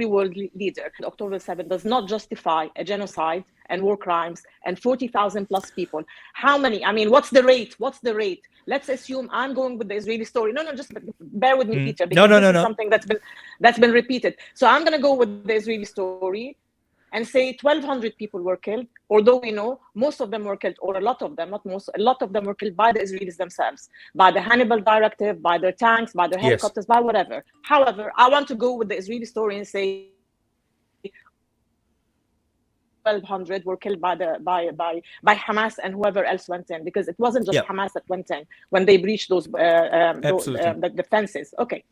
world leader, October 7th, does not justify a genocide and war crimes and 40,000 plus people. How many? I mean, what's the rate? Let's assume I'm going with the Israeli story. No, just bear with me, Peter, because this is something that's been repeated. So I'm going to go with the Israeli story and say 1,200 people were killed, although we know most of them were killed, or a lot of them, not most, a lot of them were killed by the Israelis themselves, by the Hannibal Directive, by their tanks, by their helicopters, by whatever. However, I want to go with the Israeli story and say 1,200 were killed by Hamas and whoever else went in, because it wasn't just Hamas that went in when they breached those the defenses. Okay,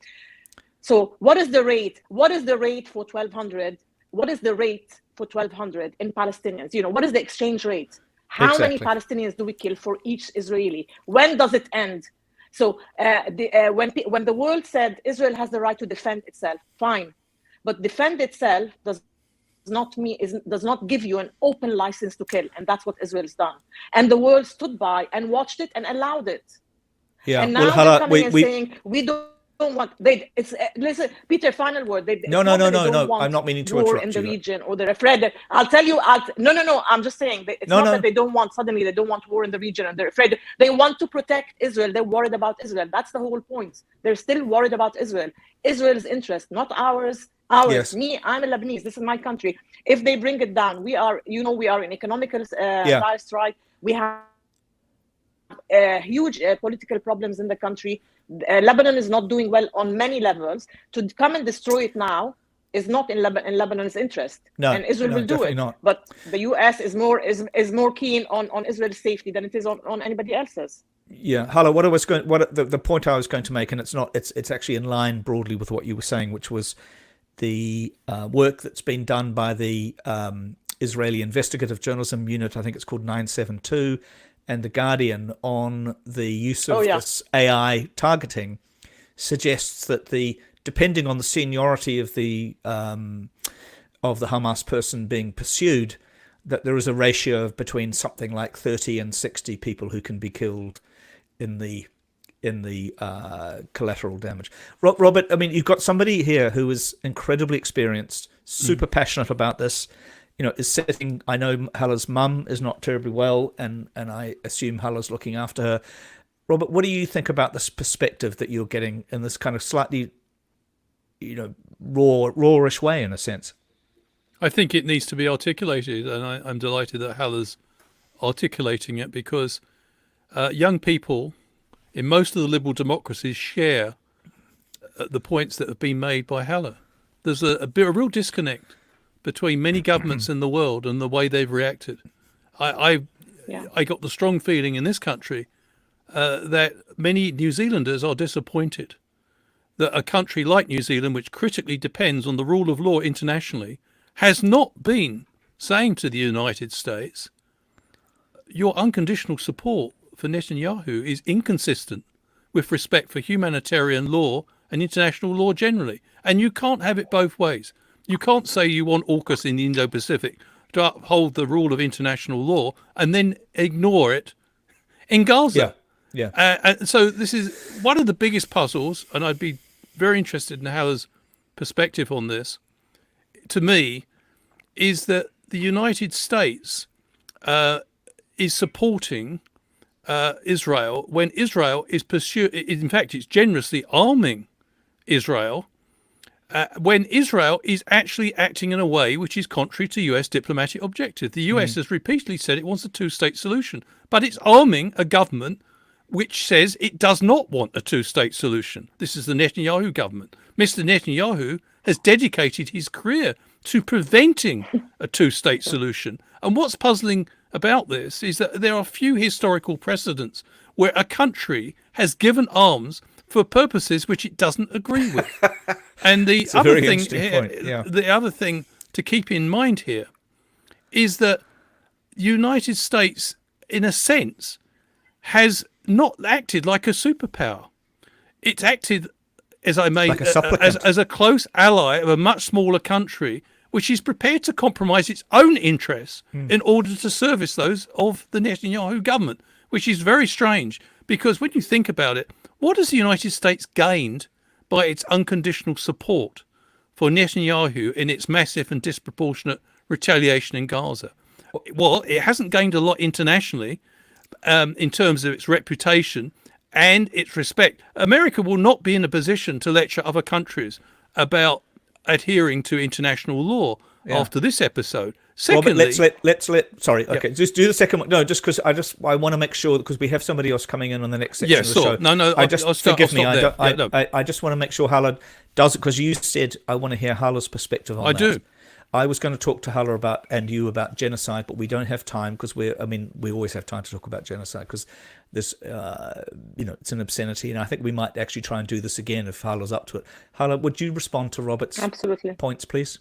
so what is the rate? What is the rate for 1,200? What is the rate for 1,200 in Palestinians? What is the exchange rate? How many Palestinians do we kill for each Israeli? When does it end? So when the world said Israel has the right to defend itself, fine, but defend itself does not give you an open license to kill, and that's what Israel's done. And the world stood by and watched it and allowed it. Yeah. And now they're coming and saying we don't want. Listen, Peter. Final word. No. I'm not meaning to war interrupt in the you. region, or they're afraid that I'll tell you. No. I'm just saying that it's not that they don't want. Suddenly, they don't want war in the region, and they're afraid. They want to protect Israel. They're worried about Israel. That's the whole point. They're still worried about Israel. Israel's interest, not ours. Yes. Me, I'm a Lebanese. This is my country. If they bring it down, we are in economical dire strike. We have huge political problems in the country. Lebanon is not doing well on many levels. To come and destroy it now is not in Lebanon's interest. No, and Israel will do it. Not. But the US is more keen on Israel's safety than it is on anybody else's. Yeah, Hala, the point I was going to make, and it's actually in line broadly with what you were saying, which was the work that's been done by the Israeli Investigative Journalism Unit, I think it's called 972, and The Guardian on the use of this AI targeting suggests that depending on the seniority of the Hamas person being pursued, that there is a ratio of between something like 30 and 60 people who can be killed in the collateral damage. Robert, I mean, you've got somebody here who is incredibly experienced, super passionate about this. Is sitting. I know Hala's mum is not terribly well, and I assume Hala's looking after her. Robert, what do you think about this perspective that you're getting in this kind of slightly, rawish way, in a sense? I think it needs to be articulated, and I'm delighted that Hala's articulating it, because young people in most of the liberal democracies share the points that have been made by Hala. There's a real disconnect between many governments in the world and the way they've reacted. I got the strong feeling in this country that many New Zealanders are disappointed that a country like New Zealand, which critically depends on the rule of law internationally, has not been saying to the United States, your unconditional support for Netanyahu is inconsistent with respect for humanitarian law and international law generally. And you can't have it both ways. You can't say you want AUKUS in the Indo-Pacific to uphold the rule of international law and then ignore it in Gaza. And so this is one of the biggest puzzles, and I'd be very interested in Hala's perspective on this. To me, is that the United States is supporting Israel when Israel is pursuing. In fact, it's generously arming Israel. When Israel is actually acting in a way which is contrary to US diplomatic objective. The US has repeatedly said it wants a two-state solution, but it's arming a government which says it does not want a two-state solution. This is the Netanyahu government. Mr. Netanyahu has dedicated his career to preventing a two-state solution. And what's puzzling about this is that there are few historical precedents where a country has given arms for purposes which it doesn't agree with. And the other thing to keep in mind here is that the United States, in a sense, has not acted like a superpower. It's acted, as a close ally of a much smaller country, which is prepared to compromise its own interests in order to service those of the Netanyahu government, which is very strange, because when you think about it, what has the United States gained by its unconditional support for Netanyahu in its massive and disproportionate retaliation in Gaza. Well, it hasn't gained a lot internationally in terms of its reputation and its respect. America will not be in a position to lecture other countries about adhering to international law after this episode. Secondly, Robert, let's let. Sorry, okay, just do the second one. No, just because I want to make sure, because we have somebody else coming in on the next section of the show. No, forgive me. I just want to make sure Hala does it, because you said I want to hear Hala's perspective on that. I do. I was going to talk to Hala about, and you, about genocide, but we don't have time, because we always have time to talk about genocide, because this, it's an obscenity, and I think we might actually try and do this again if Hala's up to it. Hala, would you respond to Robert's points, please?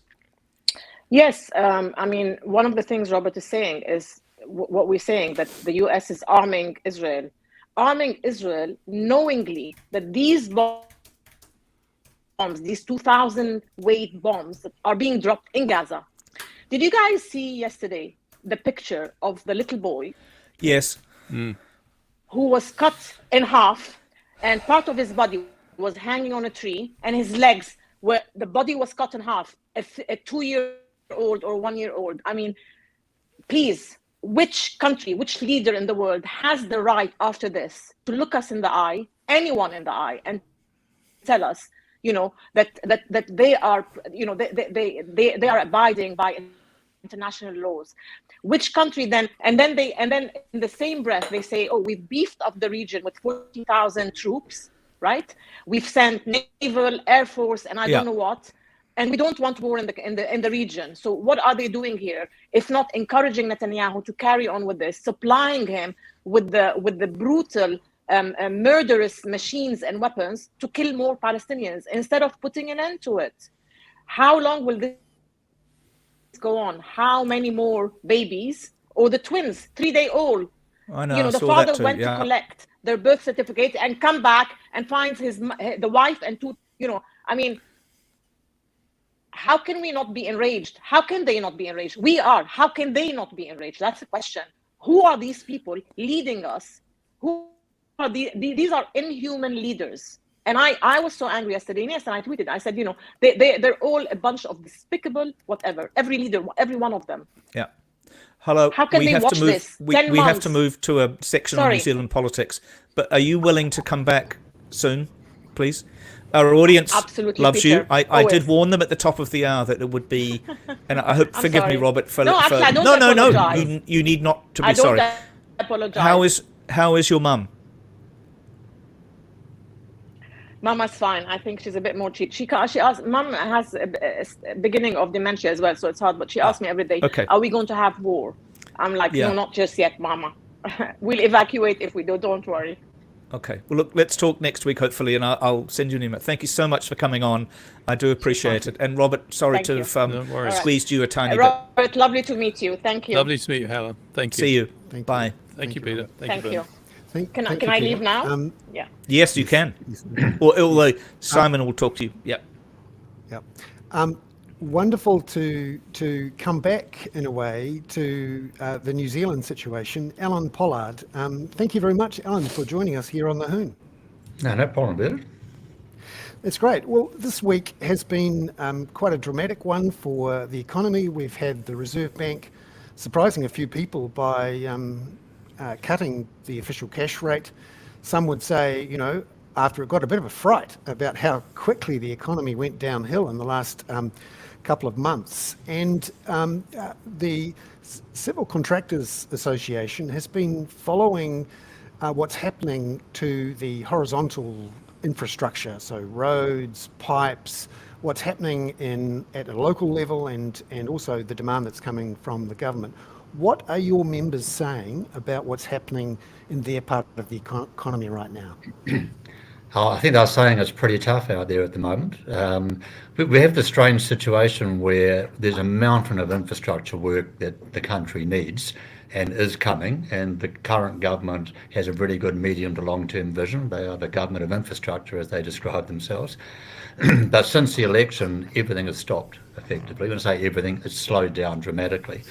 Yes, one of the things Robert is saying is what we're saying, that the US is arming Israel knowingly that these bombs, these 2,000 weight bombs that are being dropped in Gaza. Did you guys see yesterday the picture of the little boy? Yes. Who was cut in half, and part of his body was hanging on a tree, and his legs the body was cut in half. A 2-year-old or 1-year-old. Please, which country, which leader in the world has the right after this to look us in the eye, anyone in the eye, and tell us, that they are, they are abiding by international laws? Which country then? And then in the same breath they say, oh, we've beefed up the region with 40,000 troops, right? We've sent naval, air force, and I don't know what, and we don't want war in the region. So what are they doing here if not encouraging Netanyahu to carry on with this, supplying him with the brutal, murderous machines and weapons to kill more Palestinians instead of putting an end to it? How long will this go on? How many more babies, or the twins, 3-day-old? I know. The father went to collect their birth certificate and come back and finds the wife and two. How can we not be enraged? How can they not be enraged? We are. How can they not be enraged? That's the question. Who are these people leading us? Who are these are inhuman leaders. And I was so angry yesterday, and I tweeted. I said, they're all a bunch of despicable whatever. Every leader, every one of them. Yeah. Hello. How can they watch this? We have to move to a section on New Zealand politics. But are you willing to come back soon, please? Our audience loves Peter. You. I did warn them at the top of the hour that it would be, and I hope, forgive me, Robert, for... No, actually, I don't apologize. You need not to be sorry. I don't apologize. How is your mum? Mama's fine. I think she's a bit more cheap. She asked. Mom has a beginning of dementia as well, so it's hard. But she asks me every day, "Are we going to have war?" I'm like, "No, not just yet, Mama. We'll evacuate if we do. Don't worry." Okay. Well, look, let's talk next week, hopefully, and I'll send you an email. Thank you so much for coming on. I do appreciate it. And Robert, sorry to have squeezed you a tiny bit. Robert, lovely to meet you. Thank you. Lovely to meet you, Helen. Thank you. See you. Bye. Thank you, Peter. Thank you. Can you, I leave now? Yeah. Yes, you can. Although Simon will talk to you. Yeah. Yeah. Wonderful to come back in a way to the New Zealand situation. Alan Pollard, thank you very much, Alan, for joining us here on the Hoon. No problem, Peter. It's great. Well, this week has been quite a dramatic one for the economy. We've had the Reserve Bank surprising a few people by cutting the official cash rate. Some would say, after it got a bit of a fright about how quickly the economy went downhill in the last couple of months. And the Civil Contractors Association has been following what's happening to the horizontal infrastructure, so roads, pipes, what's happening at a local level, and also the demand that's coming from the government. What are your members saying about what's happening in their part of the economy right now? I think they're saying it's pretty tough out there at the moment. We have this strange situation where there's a mountain of infrastructure work that the country needs and is coming, and the current government has a really good medium to long-term vision. They are the government of infrastructure, as they describe themselves. But since the election, everything has stopped, effectively. When I say everything, it's slowed down dramatically.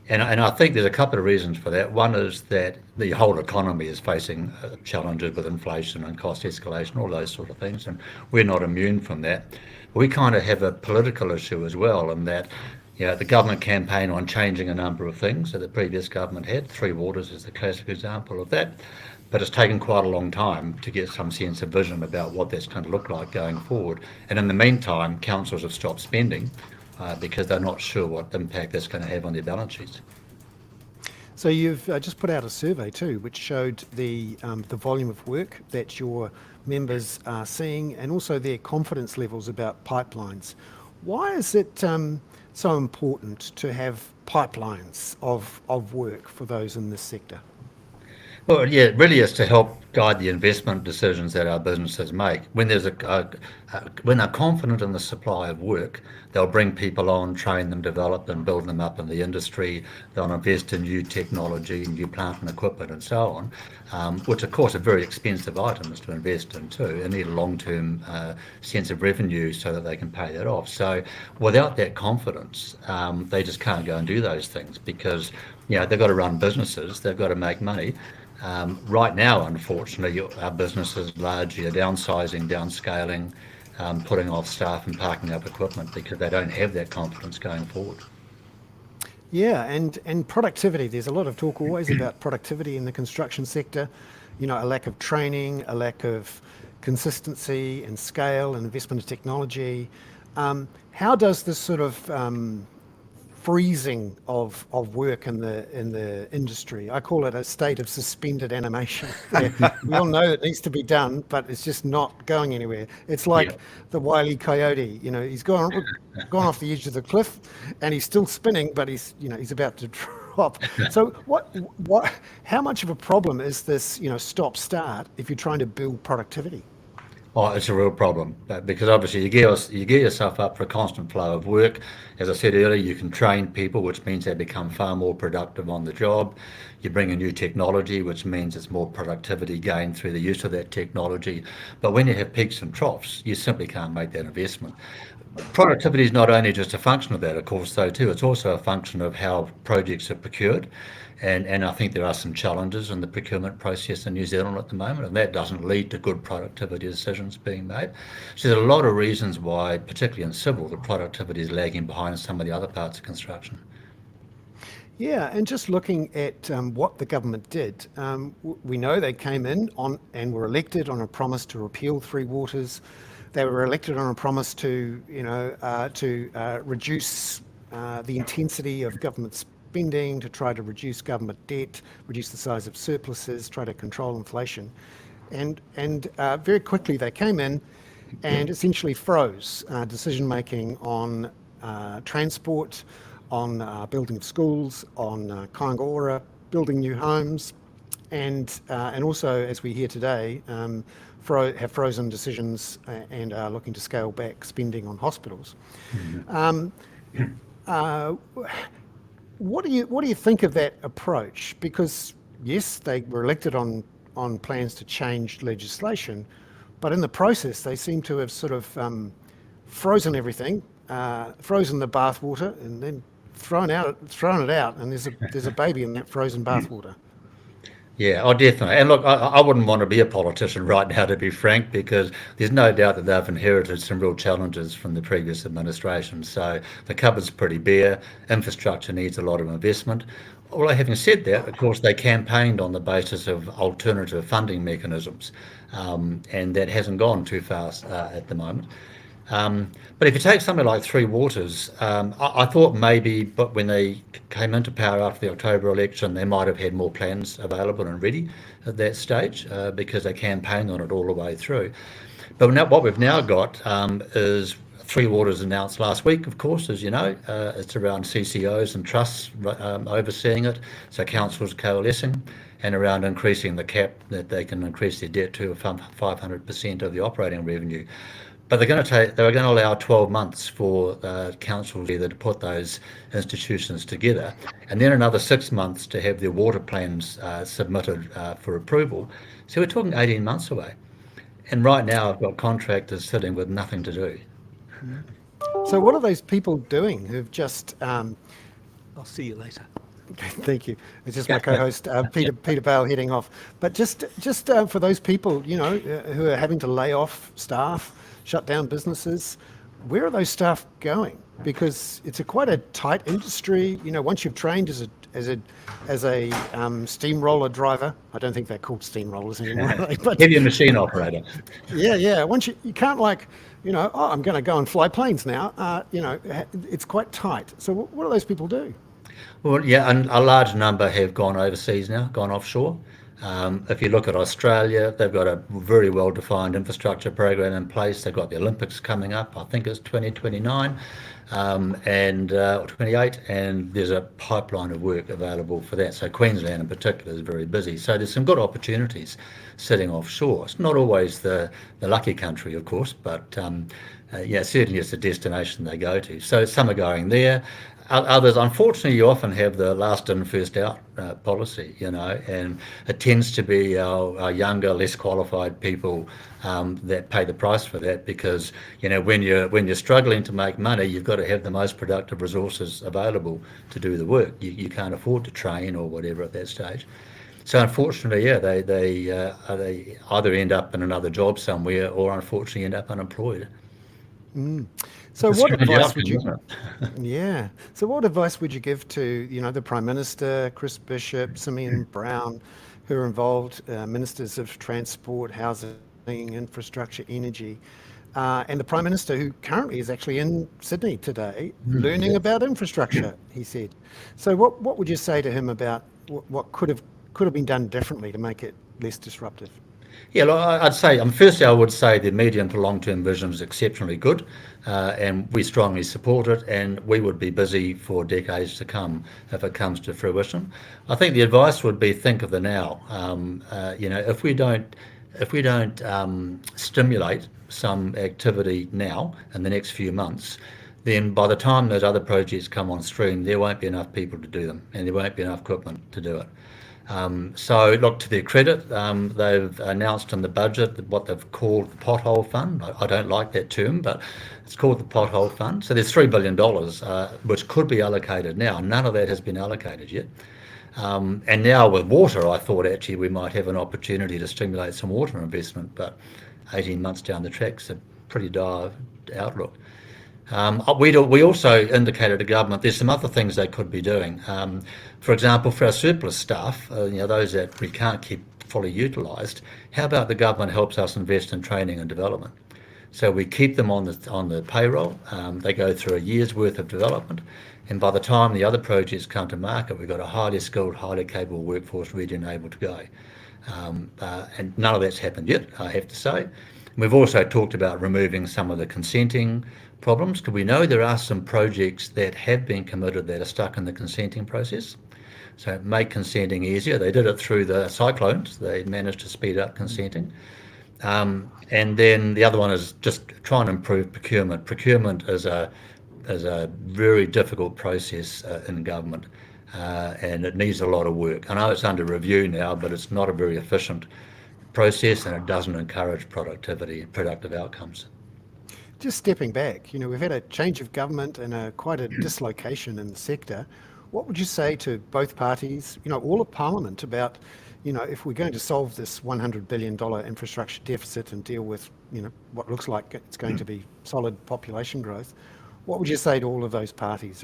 And I think there's a couple of reasons for that. One is that the whole economy is facing challenges with inflation and cost escalation, all those sort of things, and we're not immune from that. We kind of have a political issue as well, in that the government campaign on changing a number of things that the previous government had. Three Waters is the classic example of that. But it's taken quite a long time to get some sense of vision about what that's going to look like going forward. And in the meantime, councils have stopped spending because they're not sure what impact that's going to have on their balance sheets. So you've just put out a survey too, which showed the volume of work that your members are seeing, and also their confidence levels about pipelines. Why is it so important to have pipelines of work for those in this sector? Well, yeah, it really is to help guide the investment decisions that our businesses make. When there's when they're confident in the supply of work, they'll bring people on, train them, develop them, build them up in the industry. They'll invest in new technology, new plant and equipment, and so on, which of course are very expensive items to invest in too, and need a long-term sense of revenue so that they can pay that off. So without that confidence, they just can't go and do those things because they've got to run businesses, they've got to make money. Right now, unfortunately, our businesses largely are downsizing, downscaling, putting off staff and parking up equipment because they don't have that confidence going forward. Yeah, and productivity. There's a lot of talk always about productivity in the construction sector. A lack of training, a lack of consistency and scale and investment in technology. How does this sort of freezing of work in the industry, I call it a state of suspended animation. We all know it needs to be done, but it's just not going anywhere. It's like the Wile E. Coyote. He's gone off the edge of the cliff, and he's still spinning, but he's about to drop. So how much of a problem is this stop start if you're trying to build productivity? Oh, it's a real problem because obviously you gear yourself up for a constant flow of work. As I said earlier, you can train people, which means they become far more productive on the job. You bring in new technology, which means it's more productivity gained through the use of that technology. But when you have peaks and troughs, you simply can't make that investment. Productivity is not only just a function of that, of course, though, too. It's also a function of how projects are procured. And I think there are some challenges in the procurement process in New Zealand at the moment, and that doesn't lead to good productivity decisions being made. So there's a lot of reasons why, particularly in civil, the productivity is lagging behind some of the other parts of construction. Yeah, and just looking at what the government did, we know they came in on and were elected on a promise to repeal Three Waters. They were elected on a promise to reduce the intensity of government spending, to try to reduce government debt, reduce the size of surpluses, try to control inflation. And very quickly they came in and essentially froze decision-making on transport, on building of schools, on kāinga ora, building new homes, and also, as we hear today, have frozen decisions and are looking to scale back spending on hospitals. What do you think of that approach? Because yes, they were elected on plans to change legislation, but in the process they seem to have sort of frozen everything, frozen the bathwater, and then thrown it out, and there's a baby in that frozen bathwater. Yeah, oh, definitely. And look, I wouldn't want to be a politician right now, to be frank, because there's no doubt that they've inherited some real challenges from the previous administration. So the cupboard's pretty bare. Infrastructure needs a lot of investment. Although having said that, of course, they campaigned on the basis of alternative funding mechanisms, and that hasn't gone too fast at the moment. But if you take something like Three Waters, I thought maybe, but when they came into power after the October election, they might have had more plans available and ready at that stage because they campaigned on it all the way through. But now, what we've now got is Three Waters announced last week, of course, as you know. It's around CCOs and trusts overseeing it, so councils coalescing, and around increasing the cap that they can increase their debt to 500% of the operating revenue. But they were going to allow 12 months for councils either to put those institutions together, and then another 6 months to have their water plans submitted for approval. So we're talking 18 months away. And right now I've got contractors sitting with nothing to do. So what are those people doing who've just... I'll see you later. Thank you. It's just my co-host Peter Bale heading off. But just for those people, who are having to lay off staff, shut down businesses, where are those staff going? Because it's quite a tight industry. Once you've trained as a steamroller driver, I don't think they're called steamrollers anymore. But heavy machine operator. Yeah. Once you can't I'm going to go and fly planes now. It's quite tight. So what do those people do? Well, yeah, and a large number have gone overseas now, gone offshore. If you look at Australia, they've got a very well-defined infrastructure program in place. They've got the Olympics coming up, I think it's 2029 or 28, and there's a pipeline of work available for that. So Queensland in particular is very busy. So there's some good opportunities sitting offshore. It's not always the lucky country, of course, but certainly it's the destination they go to. So some are going there. Others, unfortunately, you often have the last in, first out policy, and it tends to be our younger, less qualified people that pay the price for that, because when you're struggling to make money, you've got to have the most productive resources available to do the work. You can't afford to train or whatever at that stage. So unfortunately, they either end up in another job somewhere, or unfortunately end up unemployed. So what advice would you? Yeah. So what advice would you give to the Prime Minister, Chris Bishop, Simeon Brown, who are involved, ministers of transport, housing, infrastructure, energy, and the Prime Minister, who currently is actually in Sydney today, learning about infrastructure? He said. So what would you say to him about what could have been done differently to make it less disruptive? Yeah, I'd say, firstly, I would say the medium to long-term vision is exceptionally good, and we strongly support it, and we would be busy for decades to come if it comes to fruition. I think the advice would be, think of the now. If we don't stimulate some activity now in the next few months, then by the time those other projects come on stream, there won't be enough people to do them, and there won't be enough equipment to do it. So look, to their credit, they've announced in the budget what they've called the pothole fund. I don't like that term, but it's called the pothole fund. So there's $3 billion, which could be allocated now. None of that has been allocated yet. And now with water, I thought actually we might have an opportunity to stimulate some water investment, but 18 months down the track's a pretty dire outlook. We also indicated to government there's some other things they could be doing. For example, for our surplus staff, those that we can't keep fully utilised, how about the government helps us invest in training and development? So we keep them on the payroll. They go through a year's worth of development, and by the time the other projects come to market, we've got a highly skilled, highly capable workforce ready and able to go. And none of that's happened yet, I have to say. We've also talked about removing some of the consenting problems, because we know there are some projects that have been committed that are stuck in the consenting process. So make consenting easier. They did it through the cyclones. They managed to speed up consenting. And then the other one is just try and improve procurement. Procurement is a very difficult process in government, and it needs a lot of work. I know it's under review now, but it's not a very efficient process, and it doesn't encourage productivity and productive outcomes. Just stepping back, we've had a change of government and quite a dislocation in the sector. What would you say to both parties, all of Parliament, about, if we're going to solve this $100 billion infrastructure deficit and deal with, what looks like it's going to be solid population growth, what would you say to all of those parties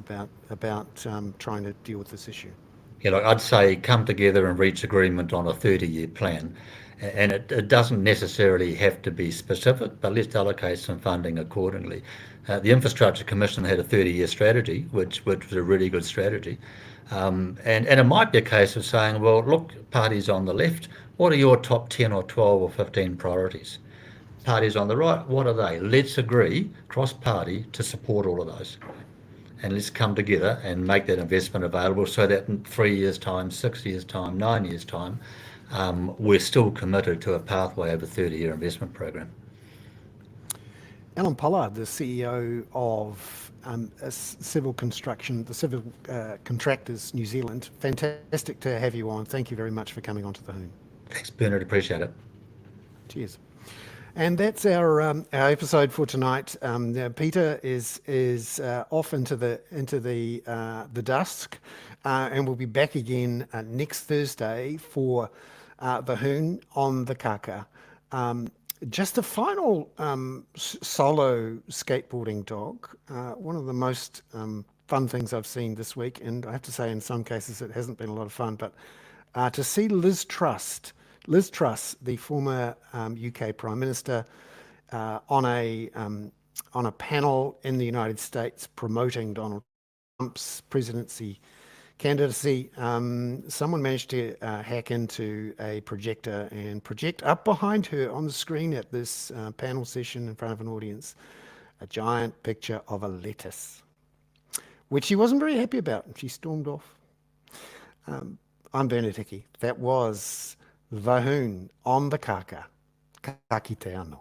about trying to deal with this issue? Yeah, look, I'd say come together and reach agreement on a 30-year plan. And it doesn't necessarily have to be specific, but let's allocate some funding accordingly. The Infrastructure Commission had a 30-year strategy, which was a really good strategy. And it might be a case of saying, well, look, parties on the left, what are your top 10 or 12 or 15 priorities? Parties on the right, what are they? Let's agree, cross-party, to support all of those. And let's come together and make that investment available so that in 3 years' time, 6 years' time, 9 years' time, we're still committed to a pathway of a 30-year investment program. Alan Pollard, the CEO of Civil Construction, the Civil Contractors New Zealand. Fantastic to have you on. Thank you very much for coming onto the Hoon. Thanks, Bernard. Appreciate it. Cheers. And that's our episode for tonight. Peter is off into the dusk, and we'll be back again next Thursday for the Hoon on the Kaka. Just a final solo skateboarding dog. One of the most fun things I've seen this week, and I have to say, in some cases, it hasn't been a lot of fun. But to see Liz Truss, the former UK Prime Minister, on a panel in the United States promoting Donald Trump's presidency candidacy, someone managed to hack into a projector and project up behind her on the screen at this panel session in front of an audience a giant picture of a lettuce, which she wasn't very happy about, and she stormed off. I'm Bernard Hickey. That was the Hoon on the Kaka. Ka kite anō.